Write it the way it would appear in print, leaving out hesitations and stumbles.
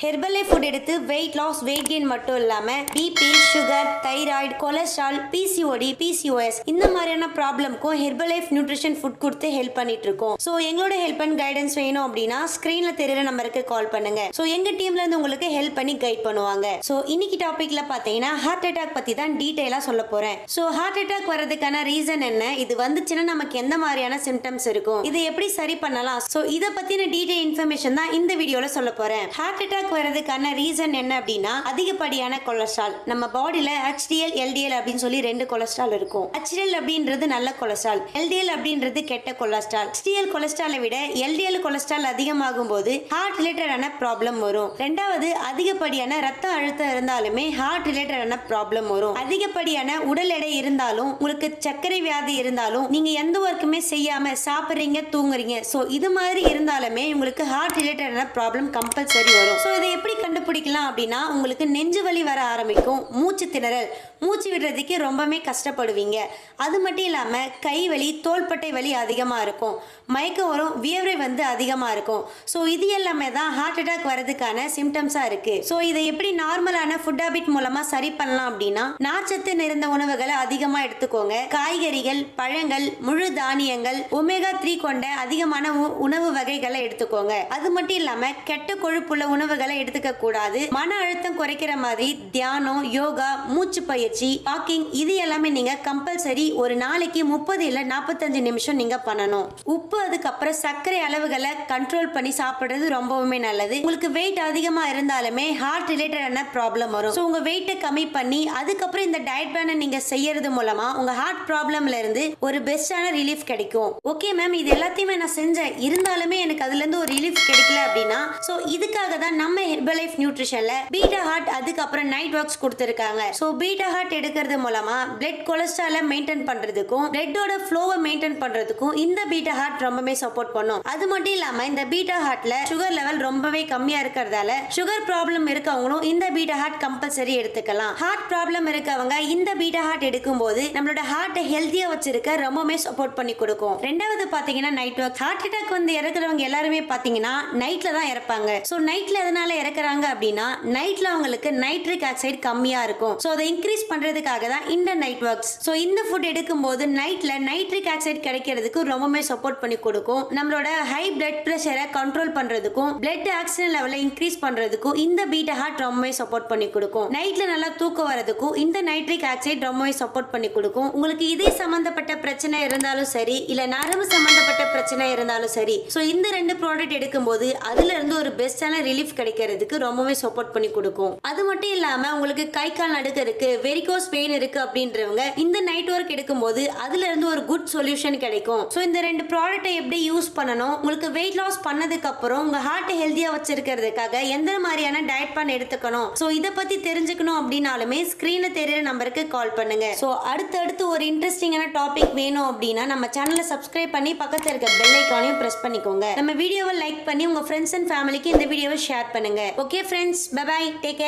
ஹெர்பலை food எடுத்து weight loss weight gain மட்டும் இல்லாமல் BP sugar thyroid cholesterol PCOD PCOS இந்த மாதிரியான ப்ராப்ளம்க்கும் ஹெர்பலைஃப் நியூட்ரிஷன் ஃபுட் கொடுத்து ஹெல்ப் பண்ணிட்டு இருக்கோம். ஸோ எங்களோட ஹெல்ப் அண்ட் கைடன்ஸ் வேணும் அப்படின்னா ஸ்க்ரீனில் தெரியுற நம்பருக்கு கால் பண்ணுங்க. ஸோ எங்கள் டீம்ல இருந்து உங்களுக்கு ஹெல்ப் பண்ணி கைட் பண்ணுவாங்க. ஸோ இன்னைக்கு டாபிக்ல பார்த்தீங்கன்னா ஹார்ட் அட்டாக் பற்றி தான் டீட்டெயிலாக சொல்ல போகிறேன். ஸோ ஹார்ட் அட்டாக் வர்றதுக்கான ரீசன் என்ன, இது வந்துச்சுன்னா நமக்கு எந்த மாதிரியான சிம்டம்ஸ் இருக்கும், இதை எப்படி சரி பண்ணலாம், ஸோ இதை பற்றின டீட்டெயில் இன்ஃபர்மேஷன் தான் இந்த வீடியோவில் சொல்ல போகிறேன். ஹார்ட் அட்டாக் வரதுக்கான ரீசன் என்ன அப்படின்னா அதிகப்படியான கொலஸ்ட்ரால். நம்ம பாடியில HDL LDL அப்படின்னு சொல்லி ரெண்டு கொலஸ்ட்ரால் இருக்கும். HDL அப்படின்றது நல்ல கொலஸ்ட்ரால், LDL அப்படின்றது கெட்ட கொலஸ்ட்ரால். HDL கொலஸ்ட்ராலை விட LDL கொலஸ்ட்ரால் அதிகமாகும் போது ஹார்ட் ரிலேட்டடான ப்ராப்ளம் வரும். ரெண்டாவது, அதிகப்படியான ரத்த அழுத்தம் இருந்தாலுமே ஹார்ட் ரிலேட்டடான ப்ராப்ளம் வரும். அதிகப்படியான உடல் எடை இருந்தாலும், உங்களுக்கு சர்க்கரை வியாதி இருந்தாலும், நீங்க எந்த ஒர்க்குமே செய்யாம சாப்பிடுறீங்க தூங்குறீங்க, ஸோ இது மாதிரி இருந்தாலுமே உங்களுக்கு ஹார்ட் ரிலேட்டடான ப்ராப்ளம் கம்பல்சரி வரும். ஸோ இதை எப்படி கண்டுபிடிக்கலாம் அப்படின்னா, உங்களுக்கு நெஞ்சு வலி வர ஆரம்பிக்கும், மூச்சு திணறல், மூச்சு விடுறதுக்கு ரொம்பவே கஷ்டப்படுவீங்க. அது மட்டும் இல்லாமல் கை வலி தோள்பட்டை வலி அதிகமாக இருக்கும், மயக்கம் வரும், வியர்வை அதிகமாக இருக்கும். ஸோ இது எல்லாமே தான் ஹார்ட் அட்டாக் வரதுக்கான சிம்டம்ஸாக இருக்குது. ஸோ இதை எப்படி நார்மலான ஃபுட் ஹேபிட் மூலமாக சரி பண்ணலாம் அப்படின்னா, நார்ச்சத்து நிறைந்த உணவுகளை அதிகமாக எடுத்துக்கோங்க. காய்கறிகள், பழங்கள், முழு தானியங்கள், ஒமேகா 3 கொண்ட அதிகமான உணவு வகைகளை எடுத்துக்கோங்க. அது மட்டும் இல்லாமல் கெட்ட கொழுப்புள்ள உணவுகளை எடுத்துக்க கூடாது. மன அழுத்தம் குறைக்கிற மாதிரி தியானம், யோகா, மூச்சு பயிற்சி, வாக்கிங் இது எல்லாமே நீங்க கம்பல்சரி ஒரு நாளைக்கு 30 இல்ல 45 நிமிஷம் நீங்க பண்ணணும். உப்பு அதுக்கப்புறம் சர்க்கரை அளவுகளை கண்ட்ரோல் பண்ணி சாப்பிடுறது ரொம்பவுமே நல்லது. உங்களுக்கு வெயிட் அதிகமா இருந்தாலுமே ஹார்ட் ரிலேட்டடான ப்ராப்ளம் வரும். ஸோ உங்க வெயிட்டை கம்மி பண்ணி அதுக்கப்புறம் இந்த டயட் பிளானை நீங்க செய்யறது மூலமா உங்க ஹார்ட் ப்ராப்ளம்ல இருந்து ஒரு பெஸ்டான ரிலீஃப் கிடைக்கும். ஓகே மேம், இது எல்லாத்தையுமே நான் செஞ்சேன், இருந்தாலுமே எனக்கு அதுல இருந்து ஒரு ரிலீஃப் கிடைக்கல அப்படின்னா, ஸோ இதுக்காக தான் நம்ம ஹெர்பலைஃப் நியூட்ரிஷன்ல பீட்டா ஹார்ட் அதுக்கப்புறம் நைட் ஒர்க்ஸ் கொடுத்திருக்காங்க. சோ பீட்டா ஹார்ட் எடுக்கிறது மூலமா பிளட் கொலஸ்ட்ராலை மெயின்டைன் பண்றதுக்கும் பிளட்டோட ஃப்ளோவை மெயின்டைன் பண்றதுக்கும் இந்த பீட்டா ஹார்ட் ரொம்பவே சப்போர்ட் பண்ணும். அது மட்டும் இல்லாம இந்த பீட்டா ஹார்ட்ல சுகர் லெவல் ரொம்பவே கம்மியா இருக்கிறதால சுகர் ப்ராப்ளம் இருக்கவங்களும் இந்த பீட்டா ஹார்ட் கம்பல்சரி எடுத்துக்கலாம். ஹார்ட் ப்ராப்ளம் இருக்கவங்க இந்த பீட்டா ஹார்ட் எடுக்கும்போது நம்மளோட ஹார்ட்டை ஹெல்த்தியா வச்சிருக்க ரொம்பவே சப்போர்ட் பண்ணி கொடுக்கும். ரெண்டாவது பாத்தீங்கன்னா நைட் ஒர்க். ஹார்ட் அட்டாக் இறக்குறவங்க எல்லாருமே பாத்தீங்கன்னா நைட்ல தான் இறப்பாங்க. சோ நைட்ல எதனால இறக்குறாங்க அப்படின்னா, நைட்ல அவங்களுக்கு நைட்ரிக் ஆக்சைடு கம்மியா இருக்கும். சோ அதை இன்க்ரீஸ் பண்றதுக்காக தான் இந்த நைட் ஒர்க்ஸ். சோ இந்த ஃபுட் எடுக்கும்போது நைட்ல நைட்ரிக் ஆக்சைடு கிடைக்கிறதுக்கு ரொம்பவே சப்போர்ட் பண்ணி கொடுக்கும். நம்மளோட ஹை பிளட் பிரஷரை கண்ட்ரோல் பண்றதுக்கும் பிளட் ஆக்சிஜன் லெவலை இன்க்ரீஸ் பண்றதுக்கும் இந்த பீட்டா ஹார்ட் ரொம்பவே சப்போர்ட் பண்ணி கொடுக்கும். நைட்ல நல்லா தூக்கம் வரதுக்கும் இந்த நைட்ரிக் ஆக்சைடு ரொம்பவே சப்போர்ட் பண்ணி கொடுக்கும். உங்களுக்கு இதே சம்பந்தப்பட்ட பிரச்சனை இருந்தாலும் சரி, இல்ல நரம்பு சம்பந்தப்பட்ட பிரச்சனை இருந்தாலும் சரி, சோ இந்த ரெண்டு ப்ராடக்ட் எடுக்கும்போது அதுல இருந்து ஒரு பெஸ்டான ரிலீஃப் கிடைக்கிறதுக்கு ரொம்பவே சப்போர்ட் பண்ணி கொடுக்கும். அது மட்டும் இல்லாம உங்களுக்கு கை கால் நடுக்க இருக்கு, வெரிகோஸ் பெயின் இருக்கு அப்படின்றவங்க இந்த நைட் ஒர்க் எடுக்கும்போது அதுல இருந்து ஒரு குட் சொல்யூஷன் கிடைக்கும். சோ இந்த ரெண்டு ப்ராடக்ட்டை எப்படி யூஸ் பண்ணணும், உங்களுக்கு வெயிட் லாஸ் பண்ணதுக்கு அப்புறம் உங்க ஹார்ட் ஹெல்தியா வச்சிருக்கிறதுக்காக எந்த மாதிரியான டயட் பிளான் எடுத்துக்கணும், சோ இத பத்தி தெரிஞ்சுக்கணும் அப்படினாலுமே ஸ்கிரீன்ல தெரியுற நம்பருக்கு கால் பண்ணுங்க. சோ அடுத்து ஒரு இன்ட்ரெஸ்டிங்கான டாபிக் வேணும் அப்படின்னா நம்ம சேனலை சப்ஸ்கிரைப் பண்ணி பக்கத்துல இருக்க பெல் ஐகானையும் பிரஸ் பண்ணிக்கோங்க. நம்ம வீடியோவை லைக் பண்ணி உங்க ஃப்ரெண்ட்ஸ் அண்ட் ஃபேமிலிக்கு இந்த வீடியோவை ஷேர் பண்ணுங்க. Okay friends, bye bye, take care.